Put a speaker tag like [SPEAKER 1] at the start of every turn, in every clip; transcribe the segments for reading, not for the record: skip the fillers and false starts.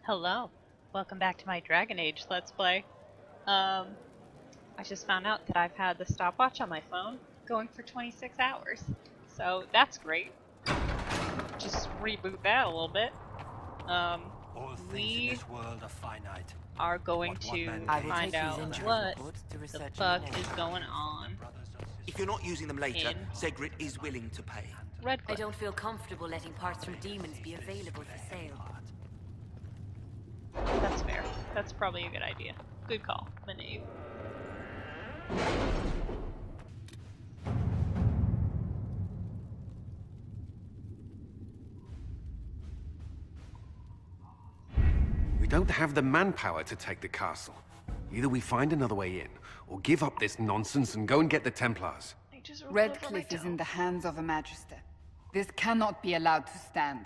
[SPEAKER 1] Hello, welcome back to my Dragon Age Let's Play. I just found out that I've had the stopwatch on my phone going for 26 hours, so that's great. Just reboot that a little bit.
[SPEAKER 2] All things in
[SPEAKER 1] We
[SPEAKER 2] this world are finite.
[SPEAKER 1] are going to find out what the fuck is going on
[SPEAKER 3] If you're not using them later,
[SPEAKER 1] in
[SPEAKER 3] Zegrit is willing to pay.
[SPEAKER 1] Red
[SPEAKER 4] I
[SPEAKER 1] Cliff.
[SPEAKER 4] don't feel comfortable letting parts from demons be available for sale.
[SPEAKER 1] That's fair. That's probably a good idea. Good call, Manev.
[SPEAKER 5] We don't have the manpower to take the castle. Either we find another way in, or give up this nonsense and go and get the Templars.
[SPEAKER 6] Redcliffe is in the hands of a Magister. This cannot be allowed to stand.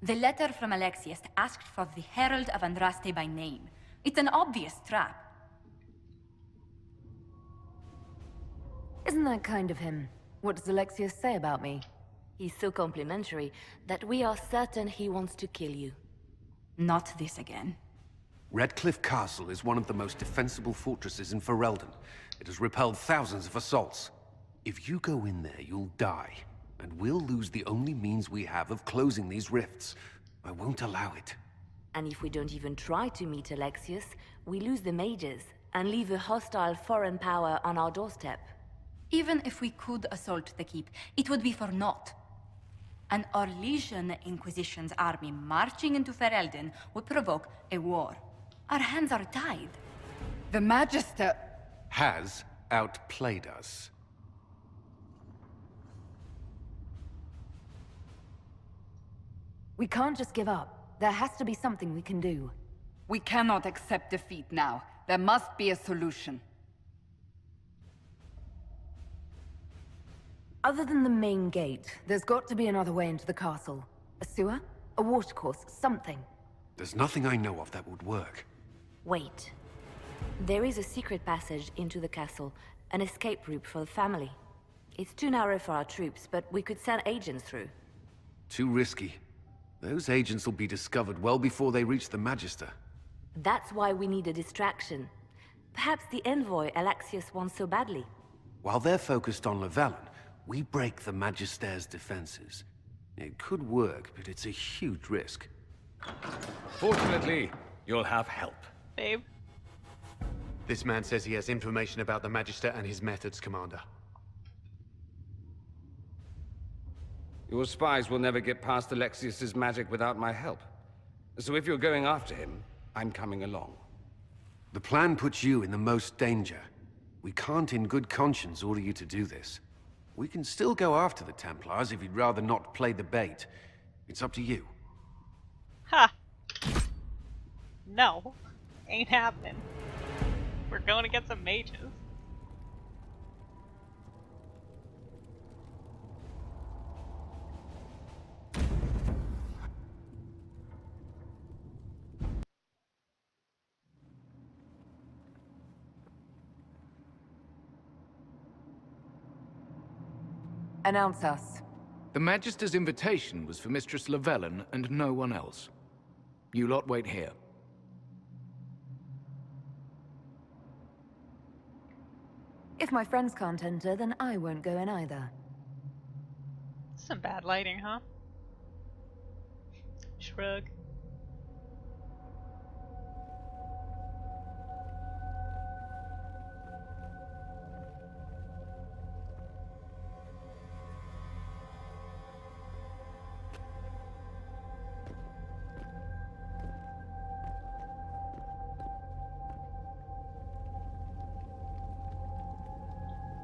[SPEAKER 7] The letter from Alexius asked for the Herald of Andraste by name. It's an obvious trap.
[SPEAKER 8] Isn't that kind of him? What does Alexius say about me?
[SPEAKER 4] He's so complimentary that we are certain he wants to kill you.
[SPEAKER 7] Not this again.
[SPEAKER 5] Redcliffe Castle is one of the most defensible fortresses in Ferelden. It has repelled thousands of assaults. If you go in there, you'll die. And we'll lose the only means we have of closing these rifts. I won't allow it.
[SPEAKER 4] And if we don't even try to meet Alexius, we lose the mages and leave a hostile foreign power on our doorstep.
[SPEAKER 7] Even if we could assault the keep, it would be for naught. An Orlesian Inquisition's army marching into Ferelden would provoke a war. Our hands are tied.
[SPEAKER 6] The Magister...
[SPEAKER 5] Has outplayed us.
[SPEAKER 8] We can't just give up. There has to be something we can do.
[SPEAKER 6] We cannot accept defeat now. There must be a solution.
[SPEAKER 8] Other than the main gate, there's got to be another way into the castle. A sewer? A watercourse? Something.
[SPEAKER 5] There's nothing I know of that would work.
[SPEAKER 4] Wait. There is a secret passage into the castle, an escape route for the family. It's too narrow for our troops, but we could send agents through.
[SPEAKER 5] Too risky. Those agents will be discovered well before they reach the Magister.
[SPEAKER 4] That's why we need a distraction. Perhaps the envoy Alexius wants so badly.
[SPEAKER 5] While they're focused on Lavellan, we break the Magister's defenses. It could work, but it's a huge risk.
[SPEAKER 9] Fortunately, you'll have help.
[SPEAKER 1] Babe.
[SPEAKER 10] This man says he has information about the Magister and his methods, Commander.
[SPEAKER 9] Your spies will never get past Alexius's magic without my help. So if you're going after him, I'm coming along.
[SPEAKER 5] The plan puts you in the most danger. We can't in good conscience order you to do this. We can still go after the Templars if you'd rather not play the bait. It's up to you.
[SPEAKER 1] Ha! No. Ain't happening. We're going to get some mages.
[SPEAKER 8] Announce us.
[SPEAKER 11] The Magister's invitation was for Mistress Lavellan and no one else. You lot wait here.
[SPEAKER 8] If my friends can't enter, then I won't go in either.
[SPEAKER 1] Some bad lighting, huh? Shrug.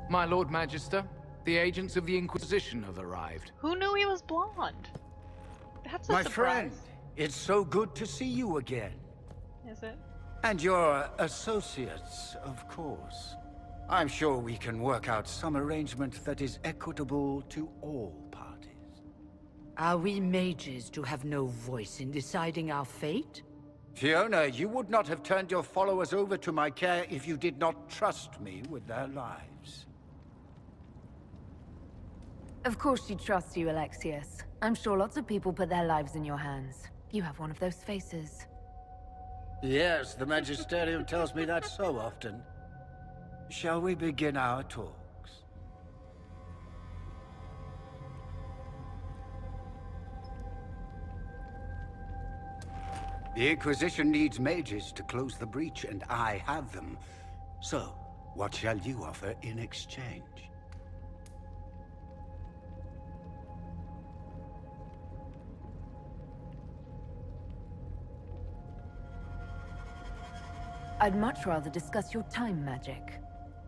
[SPEAKER 11] My Lord Magister, the agents of the Inquisition have arrived.
[SPEAKER 1] Who knew he was blonde? That's a
[SPEAKER 2] My
[SPEAKER 1] surprise.
[SPEAKER 2] friend, it's so good to see you again.
[SPEAKER 1] Is it?
[SPEAKER 2] And your associates, of course. I'm sure we can work out some arrangement that is equitable to all parties.
[SPEAKER 12] Are we mages to have no voice in deciding our fate?
[SPEAKER 2] Fiona, you would not have turned your followers over to my care if you did not trust me with their lives.
[SPEAKER 8] Of course she trusts you, Alexius. I'm sure lots of people put their lives in your hands. You have one of those faces.
[SPEAKER 2] Yes, the Magisterium tells me that so often. Shall we begin our talks? The Inquisition needs mages to close the breach, and I have them. So, what shall you offer in exchange?
[SPEAKER 8] I'd much rather discuss your time magic.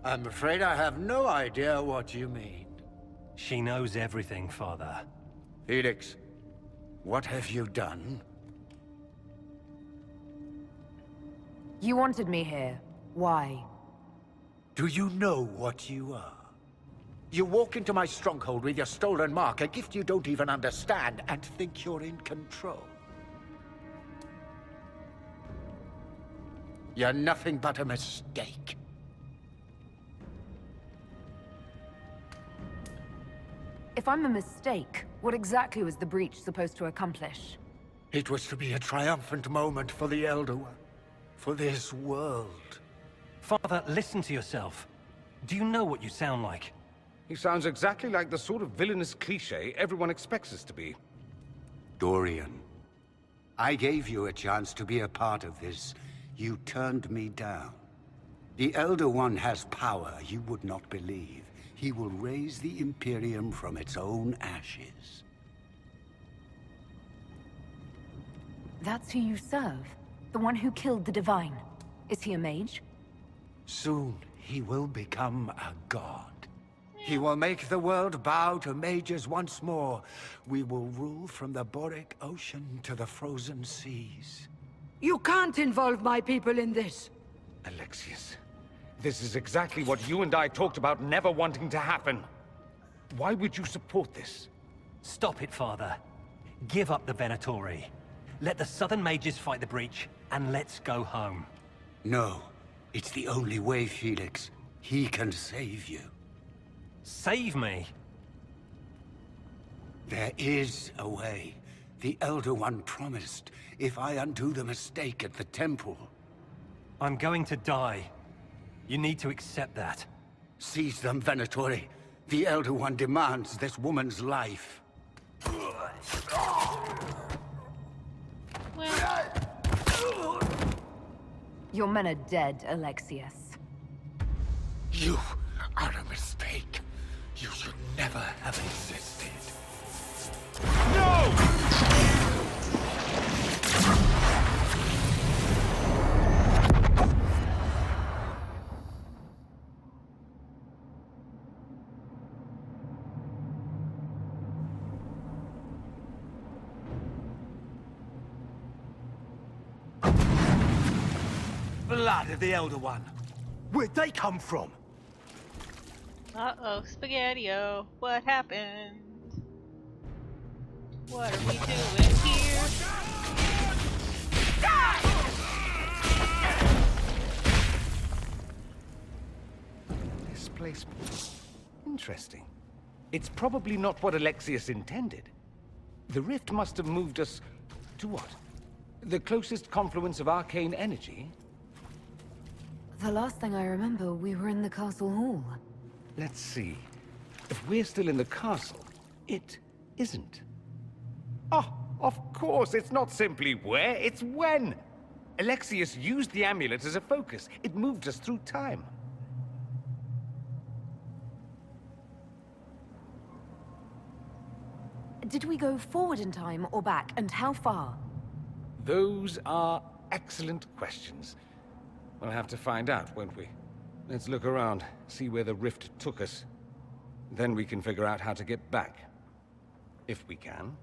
[SPEAKER 2] I'm afraid I have no idea what you mean.
[SPEAKER 13] She knows everything, Father.
[SPEAKER 2] Felix, what have you done?
[SPEAKER 8] You wanted me here. Why?
[SPEAKER 2] Do you know what you are? You walk into my stronghold with your stolen mark, a gift you don't even understand, and think you're in control. You're nothing but a mistake.
[SPEAKER 8] If I'm a mistake, what exactly was the breach supposed to accomplish?
[SPEAKER 2] It was to be a triumphant moment for the Elder One. For this world.
[SPEAKER 13] Father, listen to yourself. Do you know what you sound like?
[SPEAKER 9] He sounds exactly like the sort of villainous cliché everyone expects us to be.
[SPEAKER 2] Dorian, I gave you a chance to be a part of this. You turned me down. The Elder One has power you would not believe. He will raise the Imperium from its own ashes.
[SPEAKER 8] That's who you serve? The one who killed the Divine. Is he a mage?
[SPEAKER 2] Soon, he will become a god. He will make the world bow to mages once more. We will rule from the Boric Ocean to the frozen seas.
[SPEAKER 12] You can't involve my people in this.
[SPEAKER 9] Alexius, this is exactly what you and I talked about never wanting to happen. Why would you support this?
[SPEAKER 13] Stop it, Father. Give up the Venatori. Let the Southern Mages fight the breach, and let's go home.
[SPEAKER 2] No. It's the only way, Felix. He can save you.
[SPEAKER 13] Save me?
[SPEAKER 2] There is a way. The Elder One promised, if I undo the mistake at the temple.
[SPEAKER 13] I'm going to die. You need to accept that.
[SPEAKER 2] Seize them, Venatori. The Elder One demands this woman's life.
[SPEAKER 8] Your men are dead, Alexius.
[SPEAKER 2] You are a mistake. You should never have existed.
[SPEAKER 9] No!
[SPEAKER 13] Blood of the Elder One. Where'd they come from?
[SPEAKER 1] Uh-oh, Spaghetti-O. What happened? What are we doing here?
[SPEAKER 9] This place... interesting. It's probably not what Alexius intended. The rift must have moved us... to what? The closest confluence of arcane energy?
[SPEAKER 8] The last thing I remember, we were in the castle hall.
[SPEAKER 9] Let's see. If we're still in the castle, it isn't. Oh, of course, it's not simply where, it's when! Alexius used the amulet as a focus. It moved us through time.
[SPEAKER 8] Did we go forward in time or back, and how far?
[SPEAKER 9] Those are excellent questions. We'll have to find out, won't we? Let's look around, see where the rift took us. Then we can figure out how to get back. If we can.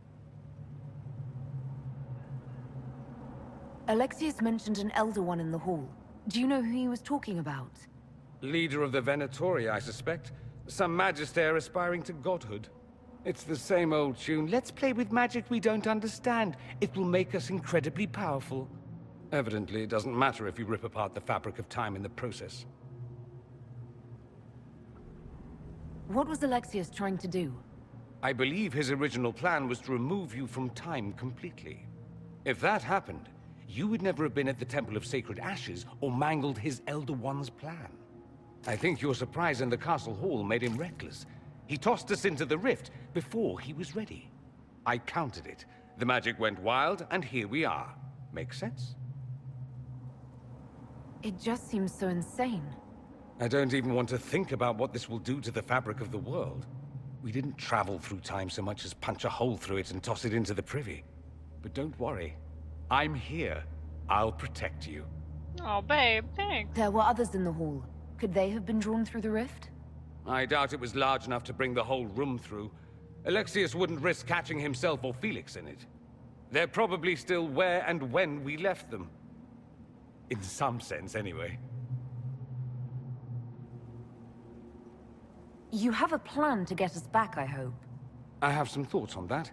[SPEAKER 8] Alexius mentioned an Elder One in the hall. Do you know who he was talking about?
[SPEAKER 9] Leader of the Venatori, I suspect. Some magister aspiring to godhood. It's the same old tune. Let's play with magic we don't understand. It will make us incredibly powerful. Evidently, it doesn't matter if you rip apart the fabric of time in the process.
[SPEAKER 8] What was Alexius trying to do?
[SPEAKER 9] I believe his original plan was to remove you from time completely. If that happened, you would never have been at the Temple of Sacred Ashes or mangled his Elder One's plan. I think your surprise in the castle hall made him reckless. He tossed us into the rift before he was ready. I countered it. The magic went wild, and here we are. Make sense?
[SPEAKER 8] It just seems so insane.
[SPEAKER 9] I don't even want to think about what this will do to the fabric of the world. We didn't travel through time so much as punch a hole through it and toss it into the privy. But don't worry. I'm here. I'll protect you.
[SPEAKER 1] Oh, babe, thanks.
[SPEAKER 8] There were others in the hall. Could they have been drawn through the rift?
[SPEAKER 9] I doubt it was large enough to bring the whole room through. Alexius wouldn't risk catching himself or Felix in it. They're probably still where and when we left them. In some sense, anyway.
[SPEAKER 8] You have a plan to get us back, I hope.
[SPEAKER 9] I have some thoughts on that.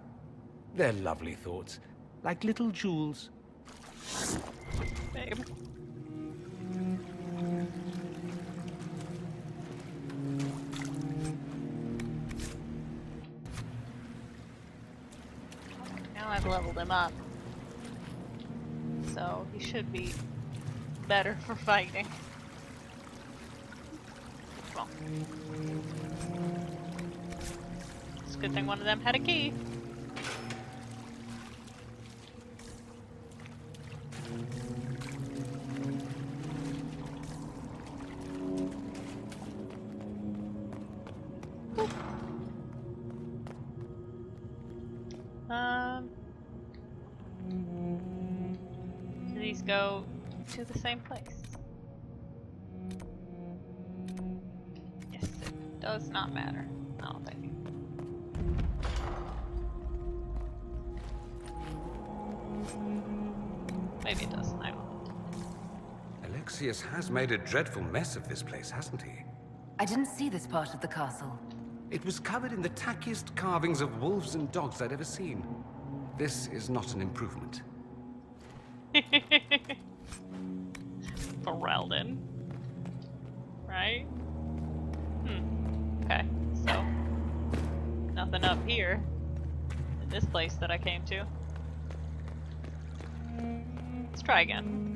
[SPEAKER 9] They're lovely thoughts. Like little jewels.
[SPEAKER 1] Babe. Now I've leveled him up. So he should be better for fighting. Come on. It's a good thing one of them had a key. Do these go to the same place? Yes, it does not matter. I don't think. Maybe it does. I don't know.
[SPEAKER 9] Alexius has made a dreadful mess of this place, hasn't he?
[SPEAKER 8] I didn't see this part of the castle.
[SPEAKER 9] It was covered in the tackiest carvings of wolves and dogs I'd ever seen. This is not an improvement.
[SPEAKER 1] Ferelden. Right? Okay, so nothing up here in this place that I came to. Let's try again.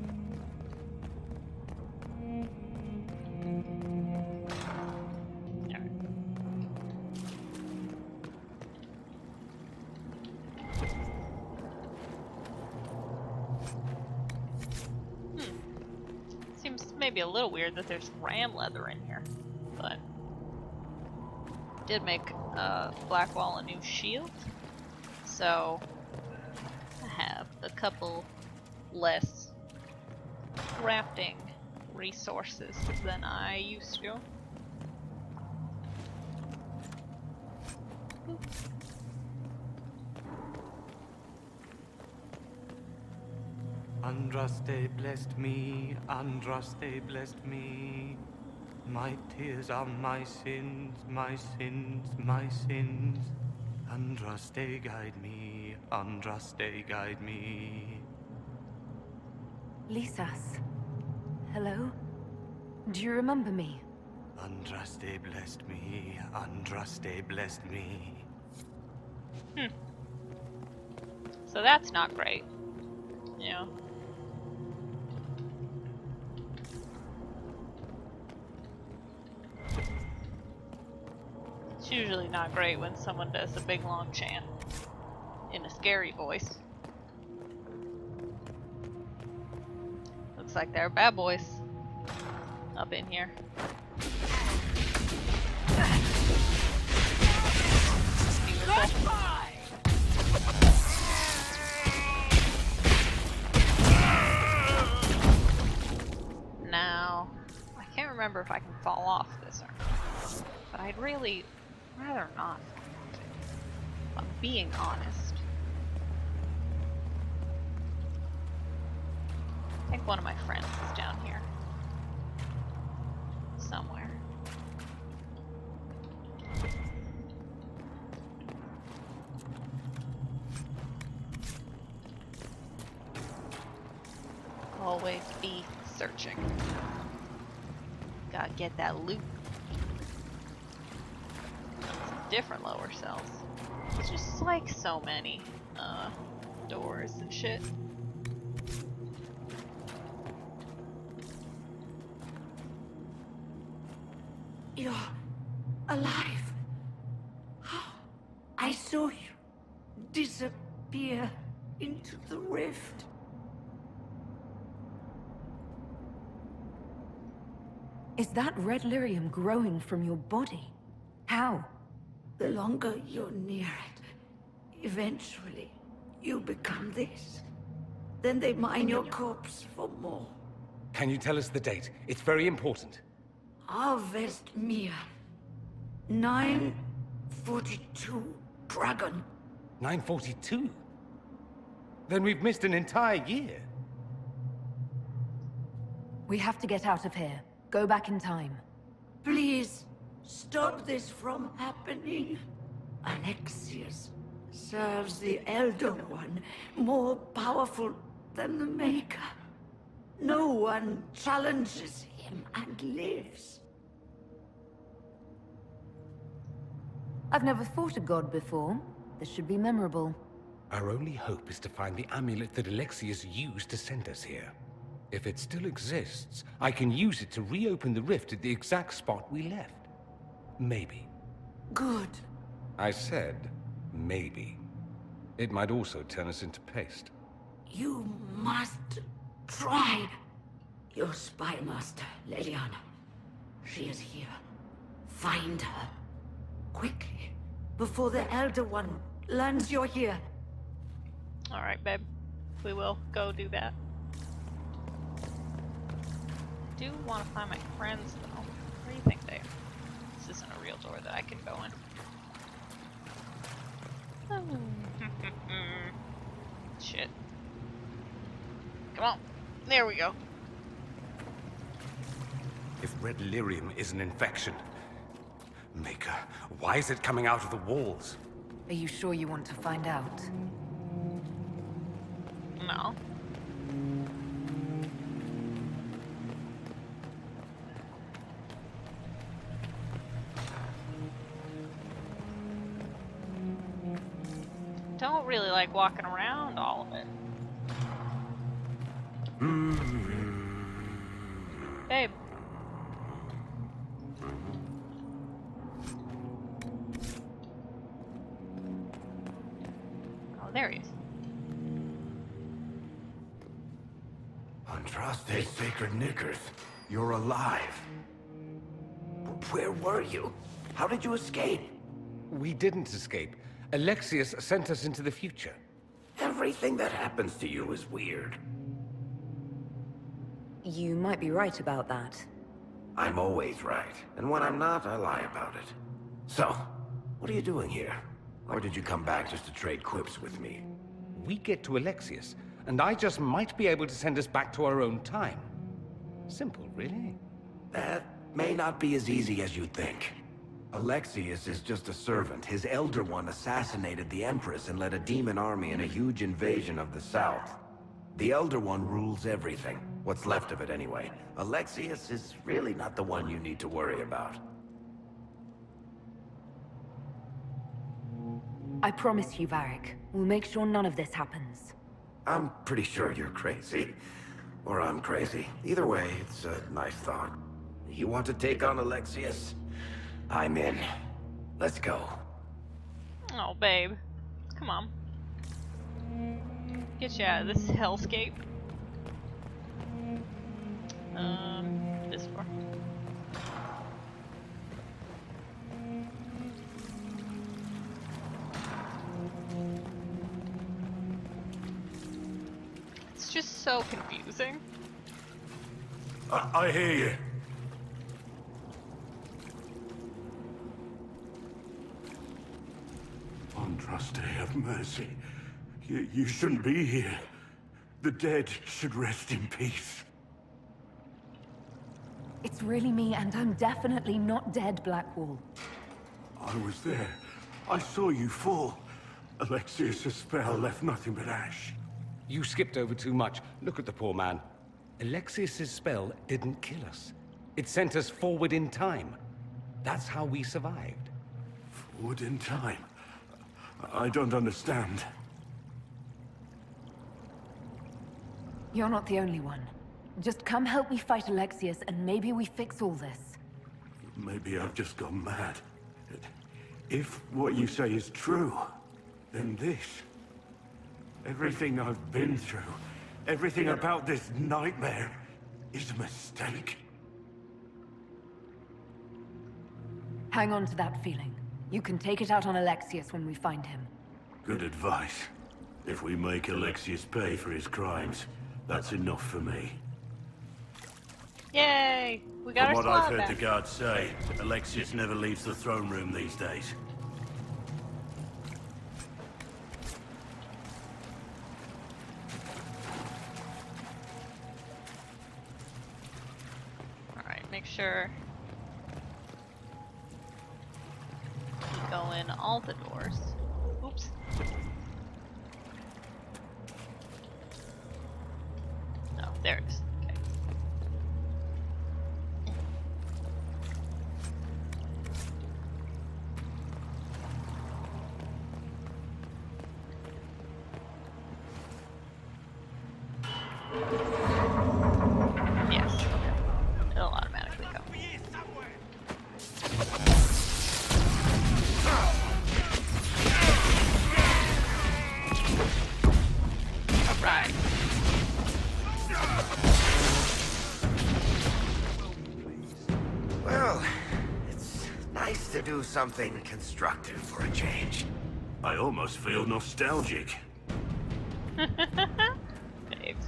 [SPEAKER 1] Maybe a little weird that there's ram leather in here, but did make Blackwall a new shield, so I have a couple less crafting resources than I used to.
[SPEAKER 14] Andraste blessed me, Andraste blessed me. My tears are my sins, my sins, my sins. Andraste guide me, Andraste guide me.
[SPEAKER 8] Lisas. Hello? Do you remember me?
[SPEAKER 14] Andraste blessed me, Andraste blessed me.
[SPEAKER 1] So that's not great. Yeah. It's usually not great when someone does a big long chant in a scary voice. Looks like there are bad boys up in here. Beautiful. Now, I can't remember if I can fall off this or not, but I'd really rather not, if I'm being honest. I think one of my friends is down here. Somewhere. Always be searching. Gotta get that loot. Some different lower cells. It's just like so many doors and shit.
[SPEAKER 12] You're alive. I saw you disappear into the rift.
[SPEAKER 8] Is that red lyrium growing from your body? How?
[SPEAKER 12] The longer you're near it, eventually you become this. Then they mine your corpse for more.
[SPEAKER 9] Can you tell us the date? It's very important.
[SPEAKER 12] Harvest Mia. 942 Dragon.
[SPEAKER 9] 942? Then we've missed an entire year.
[SPEAKER 8] We have to get out of here. Go back in time.
[SPEAKER 12] Please, stop this from happening. Alexius serves the Elder One, more powerful than the Maker. No one challenges him and lives.
[SPEAKER 8] I've never fought a god before. This should be memorable.
[SPEAKER 9] Our only hope is to find the amulet that Alexius used to send us here. If it still exists, I can use it to reopen the rift at the exact spot we left. Maybe.
[SPEAKER 12] Good.
[SPEAKER 9] I said, maybe. It might also turn us into paste.
[SPEAKER 12] You must try. Your spy master, Leliana. She is here. Find her. Quickly. Before the Elder One learns you're here.
[SPEAKER 1] Alright, babe. We will go do that. I do want to find my friends, though. Where do you think they are? This isn't a real door that I can go in. Shit. Come on. There we go.
[SPEAKER 9] If red lyrium is an infection... Maker, why is it coming out of the walls?
[SPEAKER 8] Are you sure you want to find out?
[SPEAKER 1] No. Don't really like walking around all of it. Babe. Oh, there he is.
[SPEAKER 15] Andraste Sacred Knickers, you're alive. Where were you? How did you escape?
[SPEAKER 9] We didn't escape. Alexius sent us into the future.
[SPEAKER 15] Everything that happens to you is weird.
[SPEAKER 8] You might be right about that.
[SPEAKER 15] I'm always right, and when I'm not, I lie about it. So, what are you doing here? Or did you come back just to trade quips with me?
[SPEAKER 9] We get to Alexius, and I just might be able to send us back to our own time. Simple, really.
[SPEAKER 15] That may not be as easy as you think. Alexius is just a servant. His Elder One assassinated the Empress and led a demon army in a huge invasion of the South. The Elder One rules everything. What's left of it, anyway. Alexius is really not the one you need to worry about.
[SPEAKER 8] I promise you, Varric. We'll make sure none of this happens.
[SPEAKER 15] I'm pretty sure you're crazy. Or I'm crazy. Either way, it's a nice thought. You want to take on Alexius? I'm in. Let's go.
[SPEAKER 1] Oh, babe. Come on. Get you out of this hellscape. This door. It's just so confusing.
[SPEAKER 15] I hear you.
[SPEAKER 16] Andraste, have mercy. You shouldn't be here. The dead should rest in peace.
[SPEAKER 8] It's really me, and I'm definitely not dead, Blackwall.
[SPEAKER 16] I was there. I saw you fall. Alexius' spell left nothing but ash.
[SPEAKER 9] You skipped over too much. Look at the poor man. Alexius' spell didn't kill us. It sent us forward in time. That's how we survived.
[SPEAKER 16] Forward in time? I don't understand.
[SPEAKER 8] You're not the only one. Just come help me fight Alexius, and maybe we fix all this.
[SPEAKER 16] Maybe I've just gone mad. If what you say is true, then this... everything I've been through, everything about this nightmare, is a mistake.
[SPEAKER 8] Hang on to that feeling. You can take it out on Alexius when we find him.
[SPEAKER 16] Good advice. If we make Alexius pay for his crimes, that's enough for me.
[SPEAKER 1] Yay! We got
[SPEAKER 16] From
[SPEAKER 1] our
[SPEAKER 16] what I've
[SPEAKER 1] squad
[SPEAKER 16] heard
[SPEAKER 1] back.
[SPEAKER 16] the guards say, Alexius never leaves the throne room these days.
[SPEAKER 1] Alright, make sure you go in all the doors. Oops. No, there it is. Okay. Yes. It'll automatically go. Alright.
[SPEAKER 15] Well, it's nice to do something constructive for a change.
[SPEAKER 16] I almost feel nostalgic.
[SPEAKER 1] Thanks.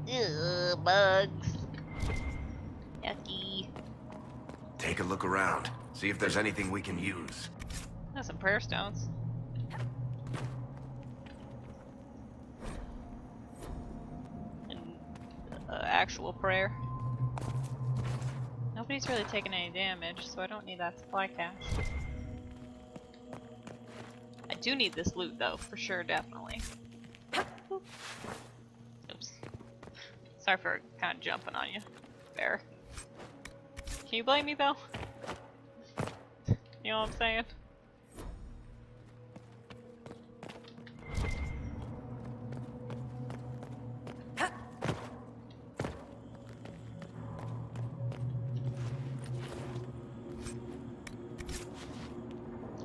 [SPEAKER 1] Ew, bugs. Yucky.
[SPEAKER 15] Take a look around. See if there's anything we can use.
[SPEAKER 1] That's some prayer stones. And actual prayer. Nobody's really taken any damage, so I don't need that supply cache. I do need this loot though, for sure, definitely. Oops. Sorry for kind of jumping on you, Bear. Can you blame me though? You know what I'm saying?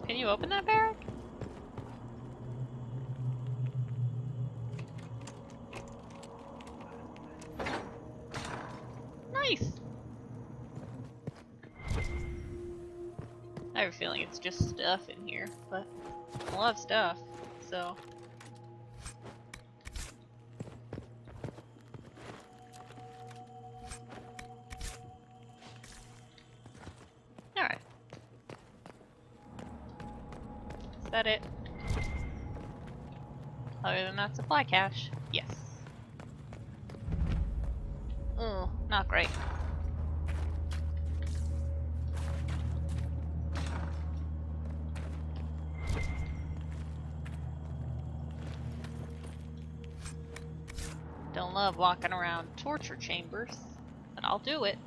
[SPEAKER 1] Can you open that barrack? Nice! I have a feeling it's just stuff in here, but I love stuff, so... Alright. Is that it? Other than that supply cache? Yes. Oh, not great. Don't love walking around torture chambers, but I'll do it.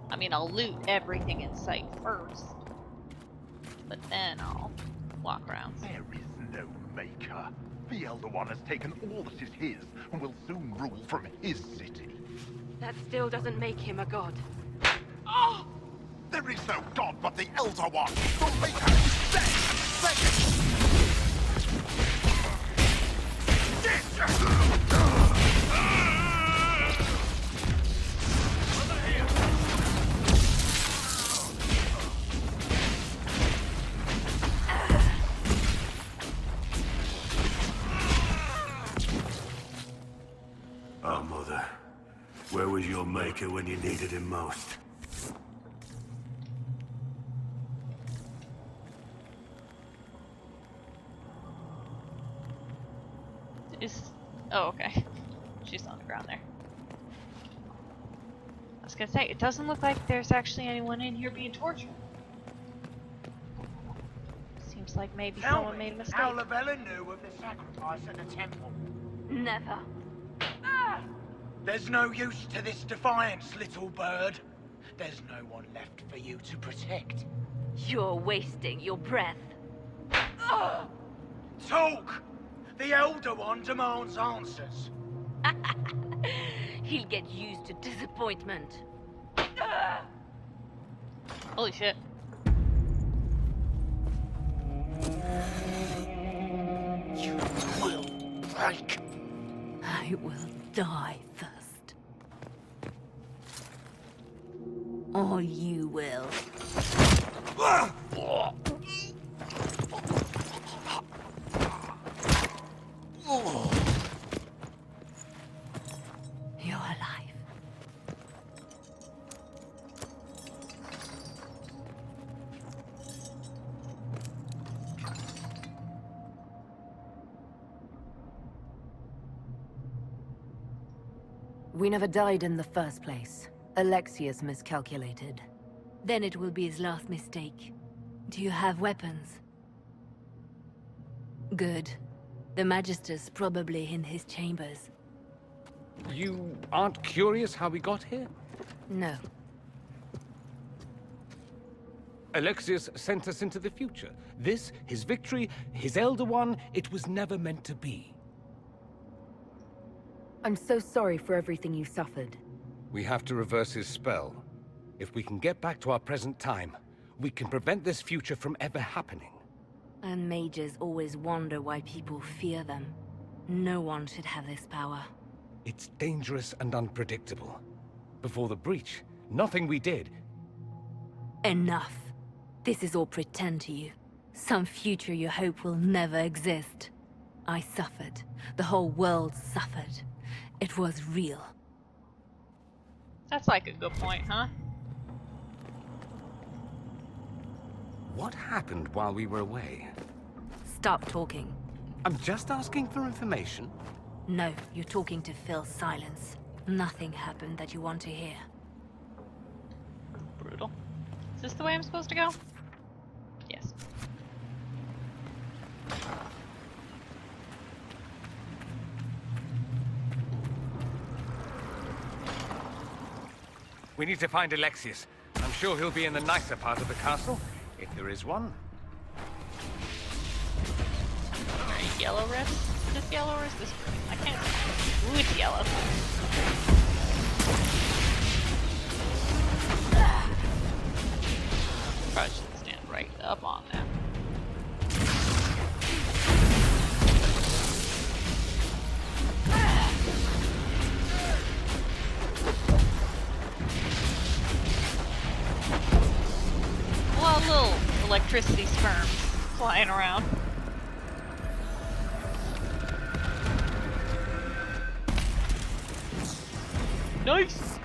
[SPEAKER 1] I mean, I'll loot everything in sight first, but then I'll walk around.
[SPEAKER 17] There is no maker. The Elder One has taken all that is his and will soon rule from his city.
[SPEAKER 18] That still doesn't make him a god.
[SPEAKER 17] Oh! There is no god but the Elder One. The Maker is dead.
[SPEAKER 16] Oh, Mother. Where was your Maker when you needed him most?
[SPEAKER 1] Oh, okay. She's on the ground there. I was gonna say, it doesn't look like there's actually anyone in here being tortured. Seems like maybe someone made a mistake.
[SPEAKER 19] How Lavellan knew of the sacrifice at the temple.
[SPEAKER 18] Never.
[SPEAKER 19] There's no use to this defiance, little bird. There's no one left for you to protect.
[SPEAKER 18] You're wasting your breath.
[SPEAKER 19] Talk! The Elder One demands answers.
[SPEAKER 18] He'll get used to disappointment.
[SPEAKER 1] Holy shit.
[SPEAKER 19] You will break.
[SPEAKER 8] I will die first. Or you will. You're alive. We never died in the first place. Alexius miscalculated.
[SPEAKER 4] Then it will be his last mistake. Do you have weapons? Good. The Magister's probably in his chambers.
[SPEAKER 9] You aren't curious how we got here?
[SPEAKER 4] No.
[SPEAKER 9] Alexius sent us into the future. This, his victory, his Elder One, it was never meant to be.
[SPEAKER 8] I'm so sorry for everything you suffered.
[SPEAKER 9] We have to reverse his spell. If we can get back to our present time, we can prevent this future from ever happening.
[SPEAKER 4] And mages always wonder why people fear them. No one should have this power.
[SPEAKER 9] It's dangerous and unpredictable. Before the breach, nothing we did.
[SPEAKER 4] Enough. This is all pretend to you. Some future you hope will never exist. I suffered. The whole world suffered. It was real.
[SPEAKER 1] That's like a good point, huh?
[SPEAKER 9] What happened while we were away?
[SPEAKER 4] Stop talking.
[SPEAKER 9] I'm just asking for information.
[SPEAKER 4] No, you're talking to fill silence. Nothing happened that you want to hear.
[SPEAKER 1] Brutal. Is this the way I'm supposed to go? Yes.
[SPEAKER 9] We need to find Alexius. I'm sure he'll be in the nicer part of the castle, if there is one.
[SPEAKER 1] Alright, yellow red. Is this yellow or is this green? I can't tell. Ooh, it's yellow. Probably should stand right up on that. A lot of little electricity sperms flying around. Nice!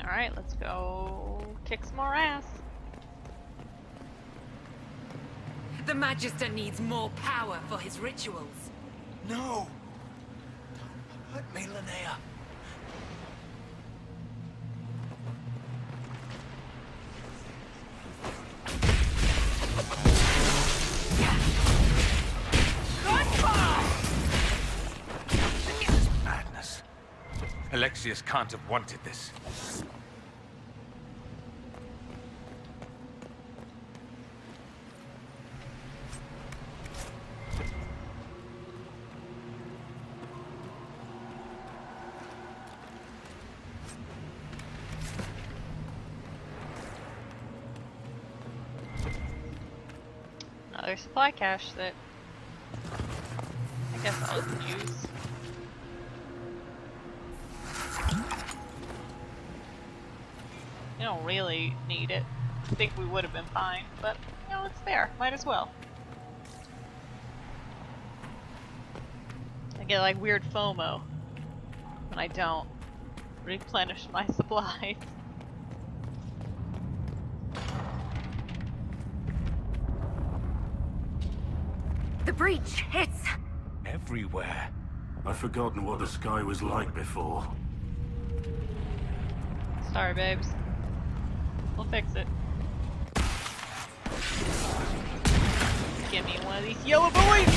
[SPEAKER 1] Alright, let's go kick some more ass.
[SPEAKER 20] The Magister needs more power for his rituals.
[SPEAKER 19] No! Don't hurt me, Linnea.
[SPEAKER 9] This is madness. Alexius can't have wanted this.
[SPEAKER 1] Another supply cache that I guess I'll use. You don't really need it. I think we would have been fine, but you know, it's there. Might as well. I get like weird FOMO when I don't. replenish my supplies.
[SPEAKER 8] The breach, it's...
[SPEAKER 16] Everywhere. I've forgotten what the sky was like before.
[SPEAKER 1] Sorry, babes. We'll fix it. Give me one of these yellow boys!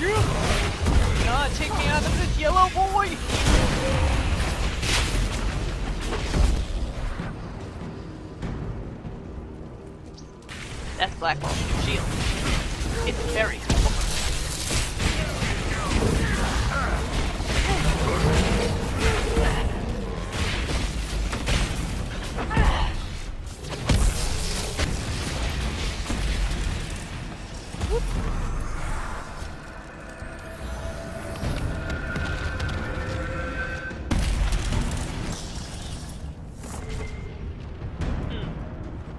[SPEAKER 1] Yeah! God, take me out of this yellow boy! That's Blackwall's shield. It's very cool.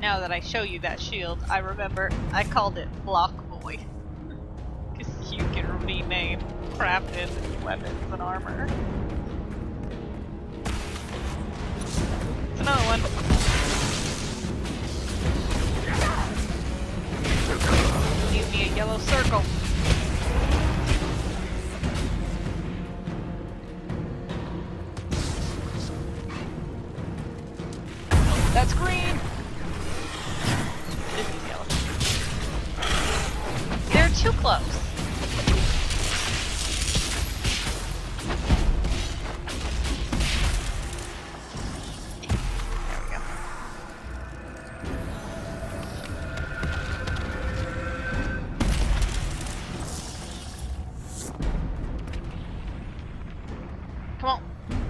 [SPEAKER 1] Now that I show you that shield, I remember I called it Block Boy. Because you can rename crafted weapons and armor. It's another one. Leave me a yellow circle. That's green! This is yellow. They're too close. There we go. Come on.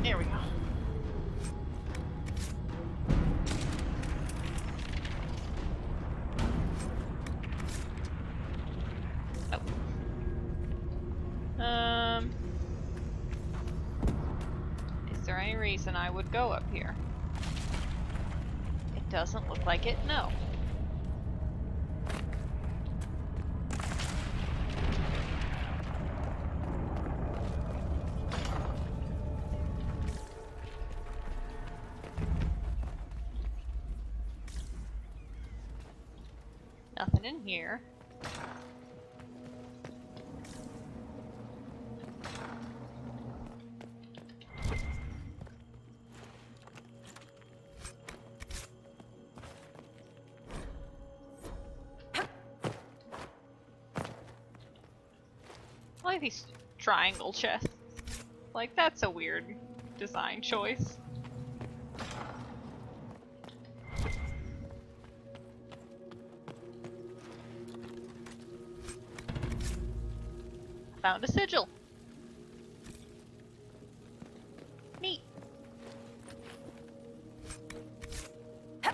[SPEAKER 1] There we go. Is there any reason I would go up here? It doesn't look like it, no. Nothing in here. I like these triangle chests. Like, that's a weird design choice. Found a sigil. Neat. So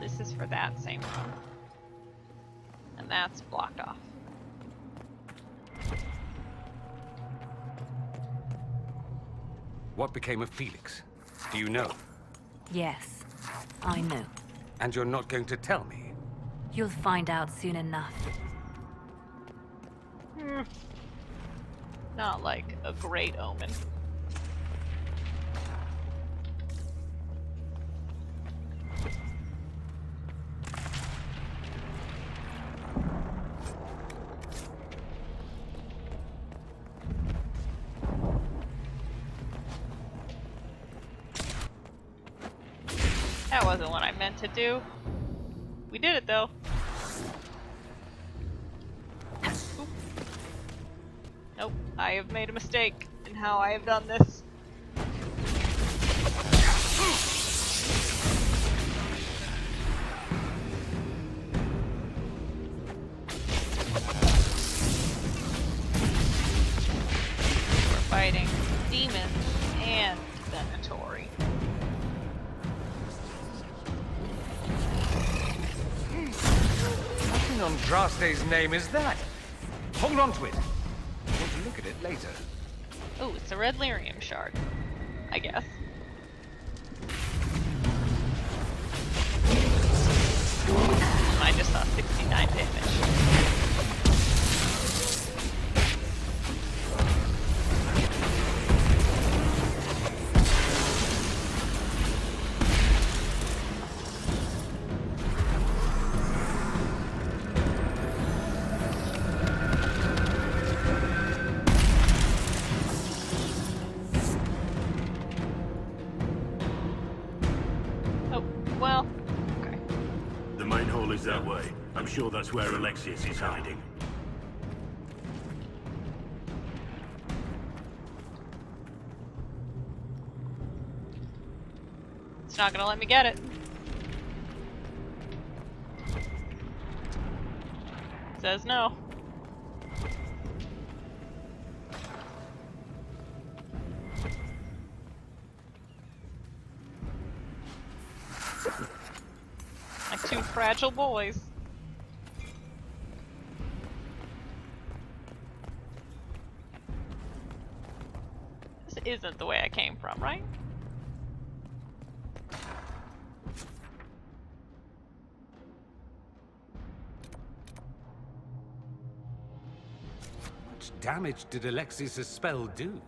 [SPEAKER 1] this is for that same room. And that's blocked off.
[SPEAKER 5] What became of Felix? Do you know?
[SPEAKER 4] Yes, I know.
[SPEAKER 5] And you're not going to tell me?
[SPEAKER 4] You'll find out soon enough.
[SPEAKER 1] Not like a great omen. That wasn't what I meant to do. We did it though. Oop. Nope, I have made a mistake in how I have done this. We're fighting demons and Venatori.
[SPEAKER 9] What in Andraste's name is that? Hold on to it. I want to look at it later.
[SPEAKER 1] Oh, it's a red lyrium shard. I guess. I just thought Well, okay.
[SPEAKER 16] The main hall is that way. I'm sure that's where Alexius is hiding.
[SPEAKER 1] It's not gonna let me get it. Says no. Like two fragile boys. This isn't the way I came from, right?
[SPEAKER 5] Much damage did Alexius' spell do?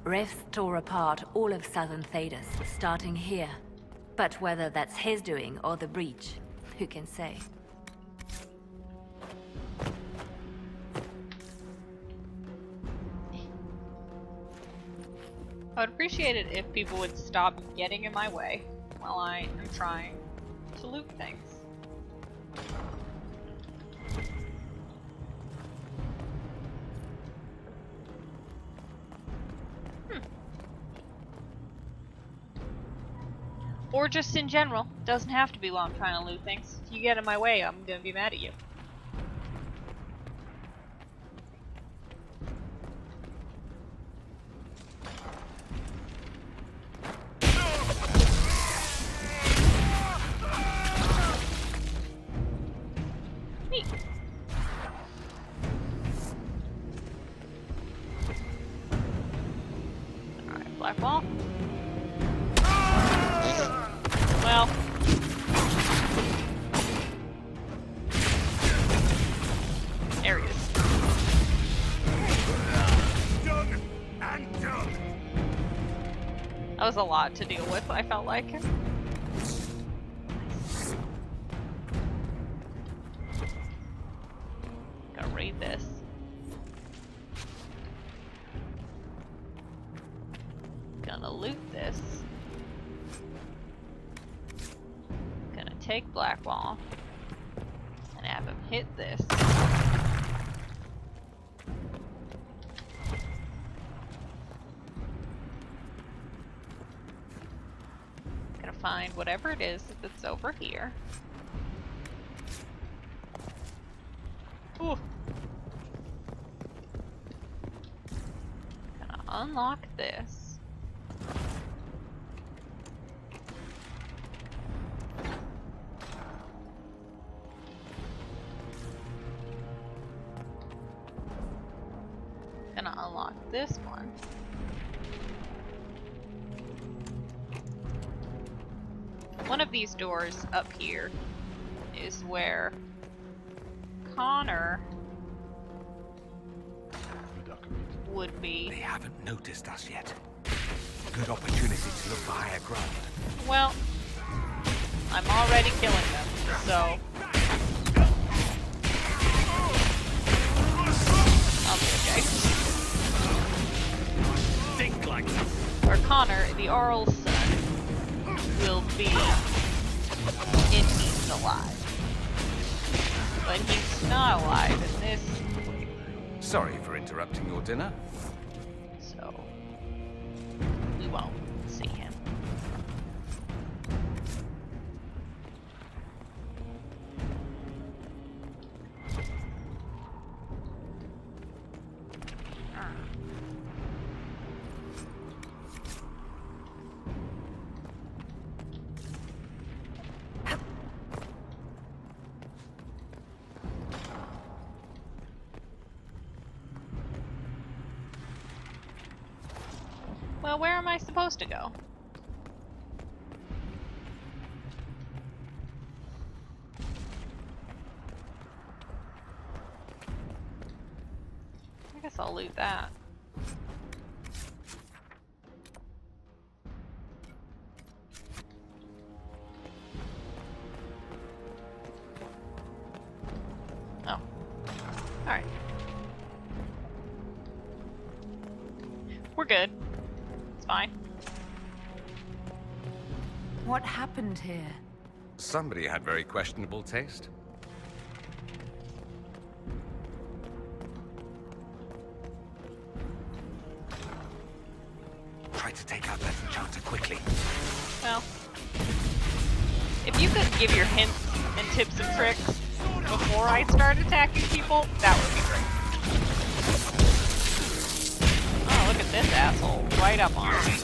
[SPEAKER 4] Rifts tore apart all of southern Thedas, starting here. But whether that's his doing or the breach, who can say?
[SPEAKER 1] I would appreciate it if people would stop getting in my way while I am trying to loot things. Or just in general. Doesn't have to be while I'm trying to loot things. If you get in my way, I'm gonna be mad at you. Neat. Alright, black wall. Well. There he is.
[SPEAKER 16] Done and done.
[SPEAKER 1] That was a lot to deal with, I felt like. Gotta raid this. Gonna loot this. Take Blackwall and have him hit this. Gonna find whatever it is that's over here. Ooh. Gonna unlock this. Gonna unlock this one. One of these doors up here is where Connor would be.
[SPEAKER 5] They haven't noticed us yet. Good opportunity to look for higher ground.
[SPEAKER 1] Well, I'm already killing them, so I'll be okay.
[SPEAKER 5] Think like that.
[SPEAKER 1] Or Connor, the Arl's son, will be if he's alive. But he's not alive in this.
[SPEAKER 5] Sorry for interrupting your dinner.
[SPEAKER 1] So we won't see him. Well, where am I supposed to go? I guess I'll loot that. Oh. Alright. We're good. It's fine.
[SPEAKER 8] What happened here?
[SPEAKER 9] Somebody had very questionable taste.
[SPEAKER 15] Try to take out that enchanter quickly.
[SPEAKER 1] Well, if you could give your hints and tips and tricks before I start attacking people, that would be great. Oh, look at this asshole. Right up on me.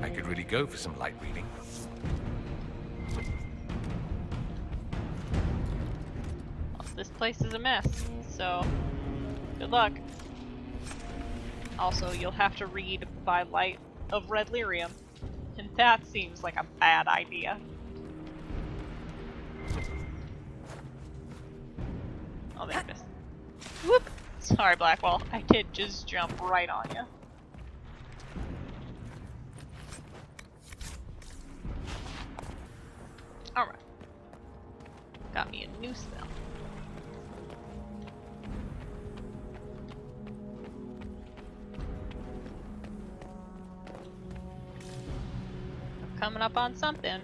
[SPEAKER 9] I could really go for some light reading.
[SPEAKER 1] Well, this place is a mess, so good luck. Also, you'll have to read by light of red lyrium, and that seems like a bad idea. Oh, there it is. Whoop! Sorry, Blackwall. I did just jump right on you. Alright. Got me a new spell. I'm coming up on something.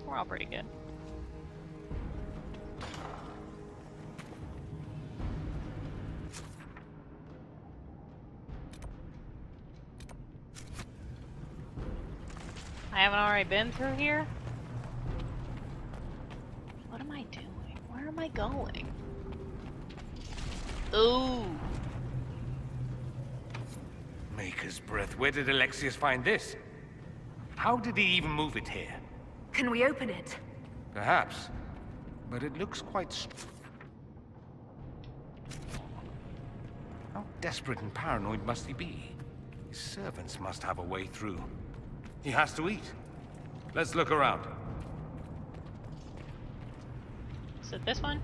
[SPEAKER 1] We're all pretty good. I haven't already been through here? What am I doing? Where am I going? Ooh.
[SPEAKER 9] Maker's breath. Where did Alexius find this? How did he even move it here?
[SPEAKER 8] Can we open it?
[SPEAKER 9] Perhaps. But it looks quite... How desperate and paranoid must he be? His servants must have a way through. He has to eat. Let's look around.
[SPEAKER 1] Is it this one?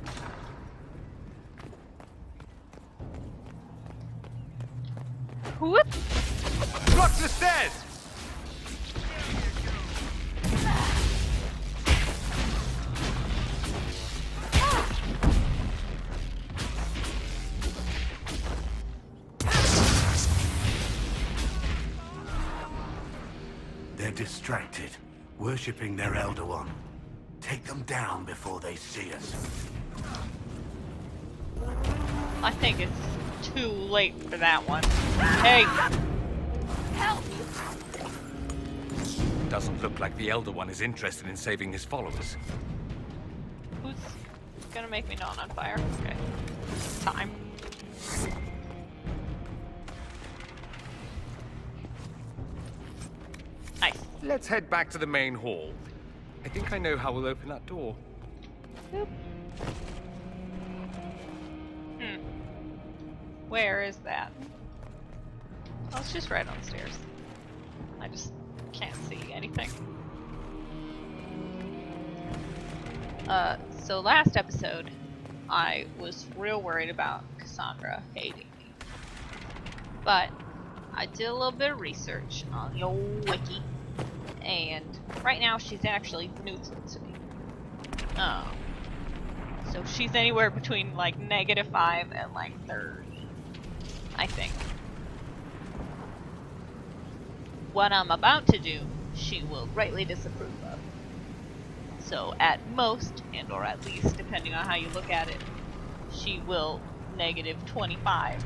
[SPEAKER 1] Whoop!
[SPEAKER 9] Block the stairs!
[SPEAKER 2] They're distracted, worshipping their Elder One. Take them down before they see us.
[SPEAKER 1] I think it's too late for that one. Hey! Help!
[SPEAKER 9] Doesn't look like the Elder One is interested in saving his followers.
[SPEAKER 1] Who's gonna make me not on fire? Okay. Time. Nice.
[SPEAKER 9] Let's head back to the main hall. I think I know how we'll open that door.
[SPEAKER 1] Boop. Where is that? Oh, it's just right on the stairs. I just can't see anything. So last episode, I was real worried about Cassandra hating me. But I did a little bit of research on the old wiki, and right now she's actually neutral to me. So she's anywhere between like -5 and like 30, I think. What I'm about to do, she will greatly disapprove of. So at most, and or at least, depending on how you look at it, she will -25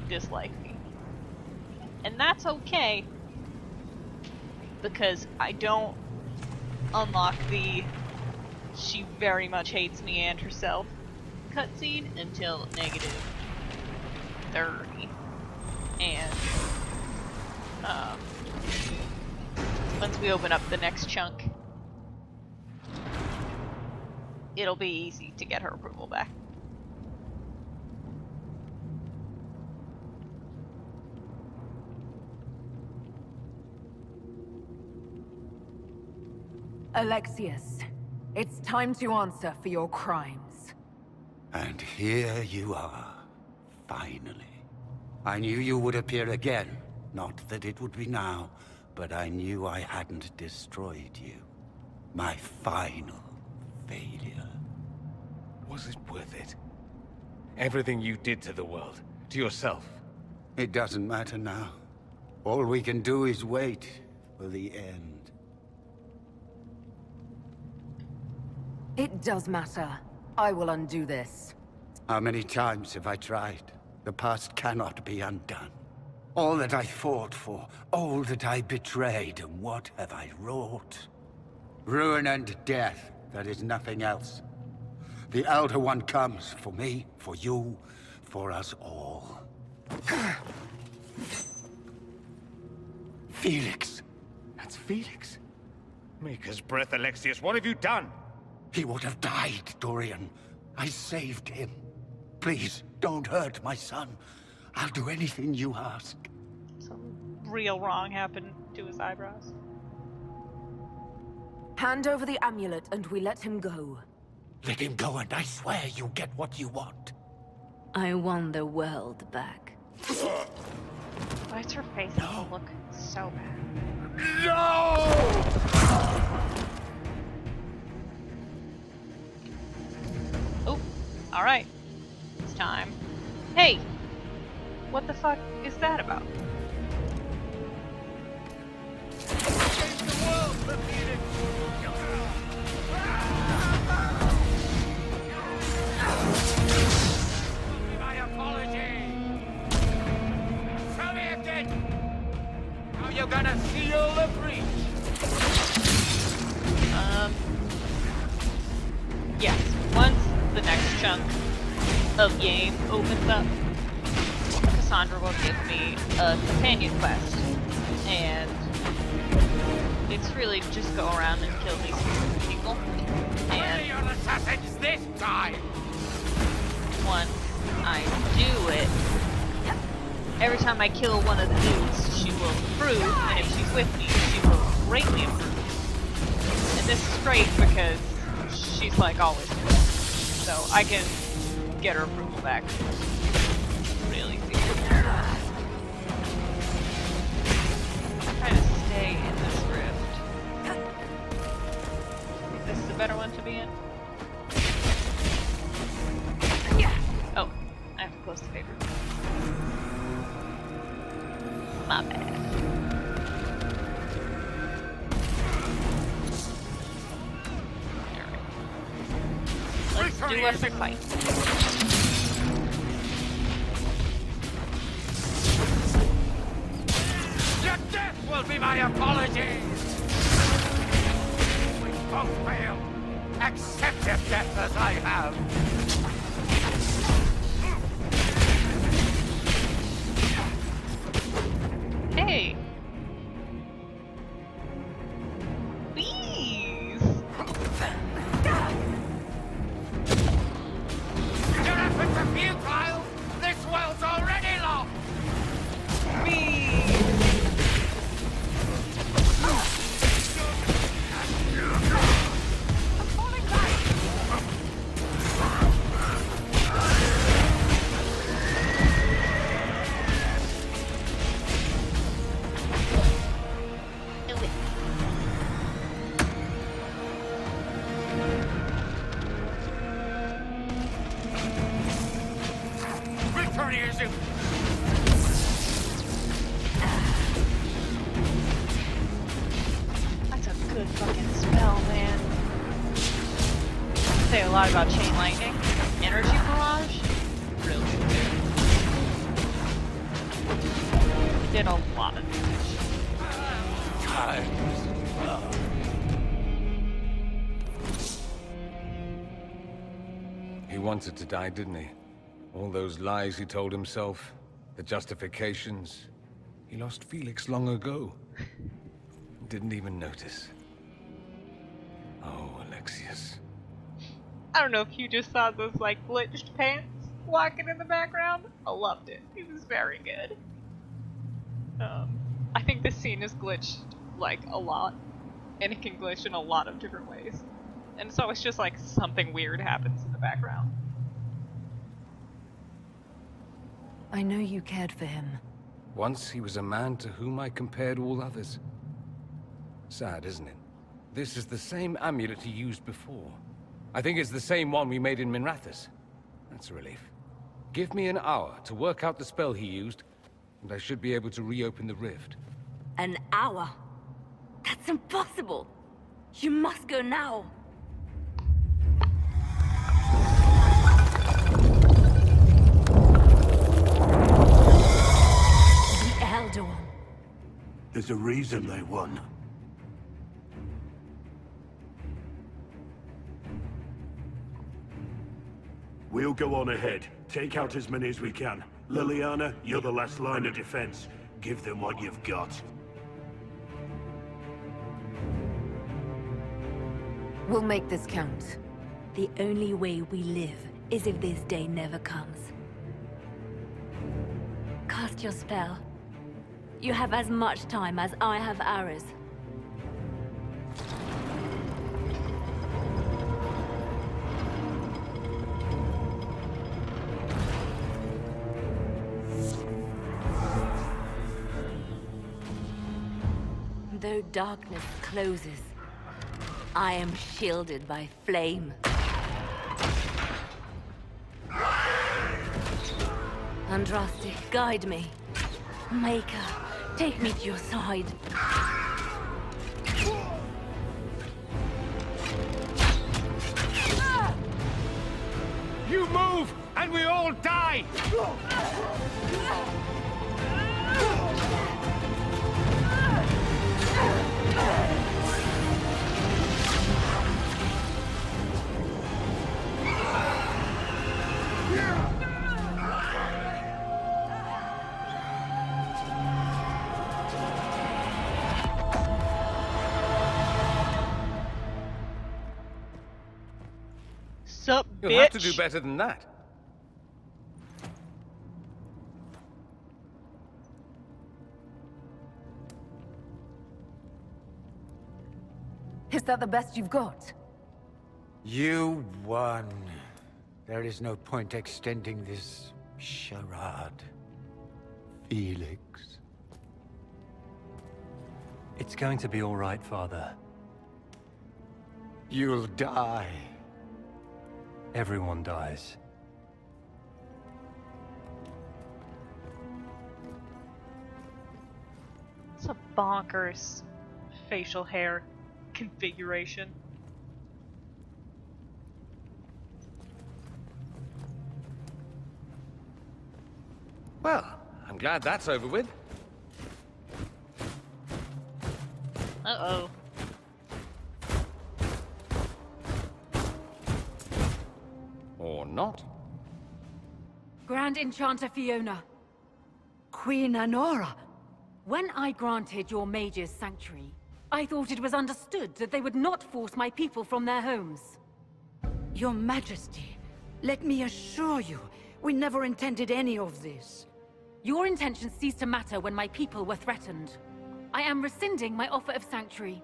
[SPEAKER 1] dislike me. And that's okay, because I don't unlock the she very much hates me and herself cutscene until -30. And once we open up the next chunk, it'll be easy to get her approval back.
[SPEAKER 8] Alexius, it's time to answer for your crimes.
[SPEAKER 2] And here you are, finally. I knew you would appear again, Not that it would be now, but I knew I hadn't destroyed you. My final failure.
[SPEAKER 9] Was it worth it? Everything you did to the world, to yourself.
[SPEAKER 2] It doesn't matter now. All we can do is wait for the end.
[SPEAKER 8] It does matter. I will undo this.
[SPEAKER 2] How many times have I tried? The past cannot be undone. All that I fought for, all that I betrayed, and what have I wrought? Ruin and death, that is nothing else. The Elder One comes for me, for you, for us all. Felix!
[SPEAKER 9] That's Felix? Maker's breath, Alexius, what have you done?
[SPEAKER 2] He would have died, Dorian. I saved him. Please, don't hurt my son. I'll do anything you ask.
[SPEAKER 1] Some real wrong happened to his eyebrows.
[SPEAKER 8] Hand over the amulet and we let him go.
[SPEAKER 2] Let him go and I swear you get what you want.
[SPEAKER 4] I want the world back.
[SPEAKER 1] Why does her face look so bad?
[SPEAKER 9] No!
[SPEAKER 1] Oh, alright. It's time. Hey! What the fuck is that about?
[SPEAKER 19] My apology. Tell me again. How you gonna seal the breach?
[SPEAKER 1] Yes. Once the next chunk of game opens up, Cassandra will give me a companion quest, and it's really just go around and kill these people. And
[SPEAKER 19] your assassins this time.
[SPEAKER 1] Once I do it, every time I kill one of the dudes, she will improve, and if she's with me, she will greatly improve. And this is great because she's like always with me, so I can get her approval back really easy. I'm trying to stay in this rift. Think this is a better one to be in? Oh, I have to close the paper. My bad. Alright. Let's do us a fight.
[SPEAKER 19] Your death will be my apology. We both fail. Accept your death as I have.
[SPEAKER 1] Hey! Please!
[SPEAKER 19] Your efforts are futile. This world's already lost.
[SPEAKER 1] That's a good fucking spell, man. Say a lot about chain lightning. Energy barrage? Really good. Did a lot of damage.
[SPEAKER 9] He wanted to die, didn't he? All those lies he told himself, the justifications. He lost Felix long ago. Didn't even notice. Oh, Alexius.
[SPEAKER 1] I don't know if you just saw those like glitched pants walking in the background. I loved it. It was very good. I think this scene is glitched like a lot, and it can glitch in a lot of different ways. And so it's just like something weird happens in the background.
[SPEAKER 8] I know you cared for him.
[SPEAKER 9] Once he was a man to whom I compared all others. Sad, isn't it? This is the same amulet he used before. I think it's the same one we made in Minrathous. That's a relief. Give me an hour to work out the spell he used, and I should be able to reopen the rift.
[SPEAKER 4] An hour? That's impossible! You must go now! The Elder One.
[SPEAKER 16] There's a reason they won. We'll go on ahead. Take out as many as we can. Liliana, you're the last line of defense. Give them what you've got.
[SPEAKER 8] We'll make this count.
[SPEAKER 4] The only way we live is if this day never comes. Cast your spell. You have as much time as I have arrows. Though darkness closes, I am shielded by flame. Andraste, guide me. Maker, take me to your side.
[SPEAKER 9] You move, and we all die!
[SPEAKER 1] Sup, bitch?
[SPEAKER 9] You'll have to do better than that.
[SPEAKER 8] Is that the best you've got?
[SPEAKER 2] You won. There is no point extending this charade. Felix.
[SPEAKER 13] It's going to be all right, Father.
[SPEAKER 2] You'll die.
[SPEAKER 13] Everyone dies.
[SPEAKER 1] It's a bonkers facial hair configuration.
[SPEAKER 9] Well, I'm glad that's over with.
[SPEAKER 1] Uh-oh.
[SPEAKER 9] Or not.
[SPEAKER 21] Grand Enchanter Fiona.
[SPEAKER 12] Queen Anora.
[SPEAKER 21] When I granted your mages sanctuary, I thought it was understood that they would not force my people from their homes.
[SPEAKER 12] Your Majesty, let me assure you, we never intended any of this.
[SPEAKER 21] Your intentions ceased to matter when my people were threatened. I am rescinding my offer of sanctuary.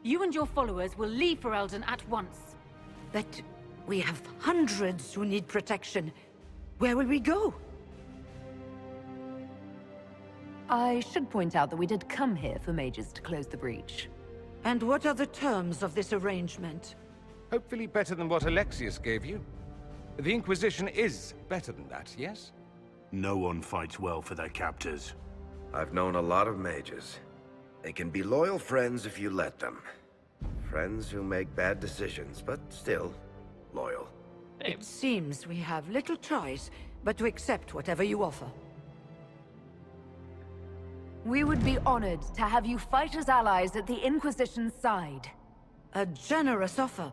[SPEAKER 21] You and your followers will leave Ferelden at once.
[SPEAKER 12] But we have hundreds who need protection. Where will we go?
[SPEAKER 8] I should point out that we did come here for mages to close the breach.
[SPEAKER 12] And what are the terms of this arrangement?
[SPEAKER 9] Hopefully better than what Alexius gave you. The Inquisition is better than that, yes?
[SPEAKER 16] No one fights well for their captors.
[SPEAKER 15] I've known a lot of mages. They can be loyal friends if you let them. Friends who make bad decisions, but still loyal.
[SPEAKER 12] It seems we have little choice but to accept whatever you offer.
[SPEAKER 8] We would be honored to have you fight as allies at the Inquisition's side.
[SPEAKER 12] A generous offer.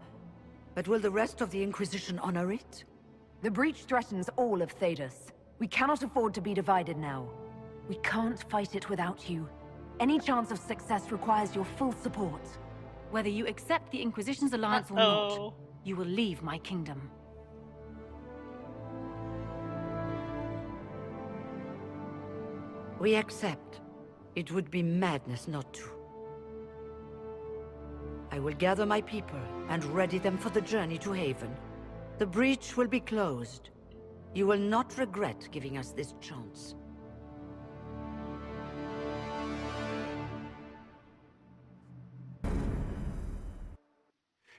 [SPEAKER 12] But will the rest of the Inquisition honor it?
[SPEAKER 8] The breach threatens all of Thedas. We cannot afford to be divided now. We can't fight it without you. Any chance of success requires your full support.
[SPEAKER 21] Whether you accept the Inquisition's alliance or not, you will leave my kingdom.
[SPEAKER 12] We accept. It would be madness not to. I will gather my people and ready them for the journey to Haven. The breach will be closed. You will not regret giving us this chance.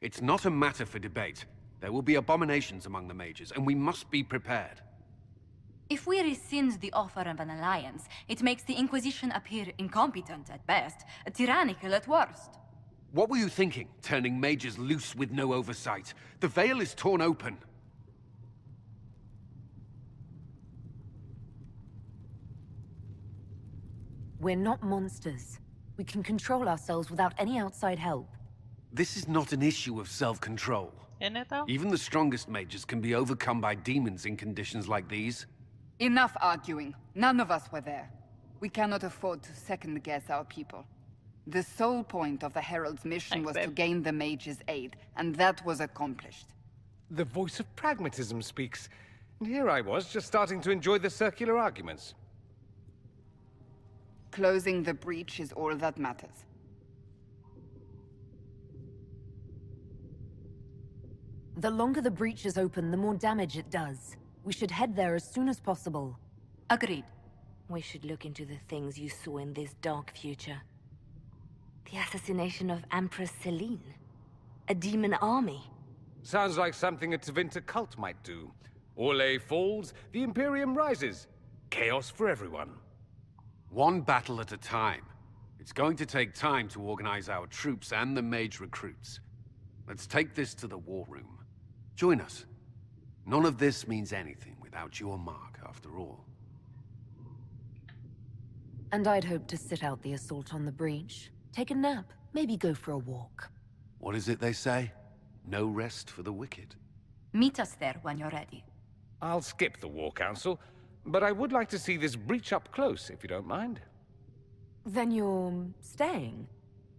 [SPEAKER 5] It's not a matter for debate. There will be abominations among the mages, and we must be prepared.
[SPEAKER 7] If we rescind the offer of an alliance, it makes the Inquisition appear incompetent at best, tyrannical at worst.
[SPEAKER 5] What were you thinking, turning mages loose with no oversight? The veil is torn open.
[SPEAKER 8] We're not monsters. We can control ourselves without any outside help.
[SPEAKER 5] This is not an issue of self-control.
[SPEAKER 1] Isn't it, though?
[SPEAKER 5] Even the strongest mages can be overcome by demons in conditions like these.
[SPEAKER 6] Enough arguing. None of us were there. We cannot afford to second-guess our people. The sole point of the Herald's mission was to gain the mage's aid, and that was accomplished.
[SPEAKER 9] The voice of pragmatism speaks. And here I was, just starting to enjoy the circular arguments.
[SPEAKER 6] Closing the breach is all that matters.
[SPEAKER 8] The longer the breach is open, the more damage it does. We should head there as soon as possible.
[SPEAKER 7] Agreed.
[SPEAKER 4] We should look into the things you saw in this dark future. The assassination of Empress Celine. A demon army.
[SPEAKER 9] Sounds like something a Tevinter cult might do. Orlais falls, the Imperium rises. Chaos for everyone.
[SPEAKER 5] One battle at a time. It's going to take time to organize our troops and the mage recruits. Let's take this to the war room. Join us. None of this means anything without your mark, after all.
[SPEAKER 8] And I'd hoped to sit out the assault on the breach. Take a nap, maybe go for a walk.
[SPEAKER 5] What is it they say? No rest for the wicked.
[SPEAKER 7] Meet us there when you're ready.
[SPEAKER 9] I'll skip the War Council, but I would like to see this breach up close, if you don't mind.
[SPEAKER 8] Then you're staying?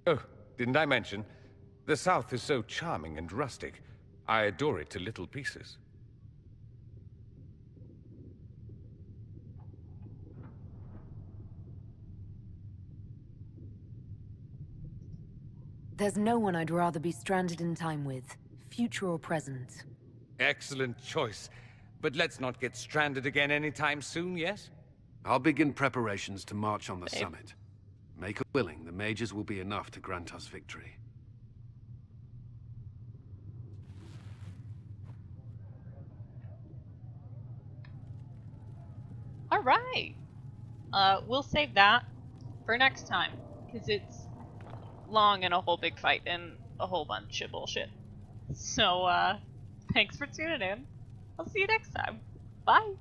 [SPEAKER 9] Oh, didn't I mention? The South is so charming and rustic. I adore it to little pieces.
[SPEAKER 8] There's no one I'd rather be stranded in time with, future or present.
[SPEAKER 9] Excellent choice. But let's not get stranded again anytime soon, yes?
[SPEAKER 5] I'll begin preparations to march on the summit. Make it willing, the mages will be enough to grant us victory.
[SPEAKER 1] All right. We'll save that for next time, because it's long and a whole big fight and a whole bunch of bullshit. So, thanks for tuning in. I'll see you next time. Bye!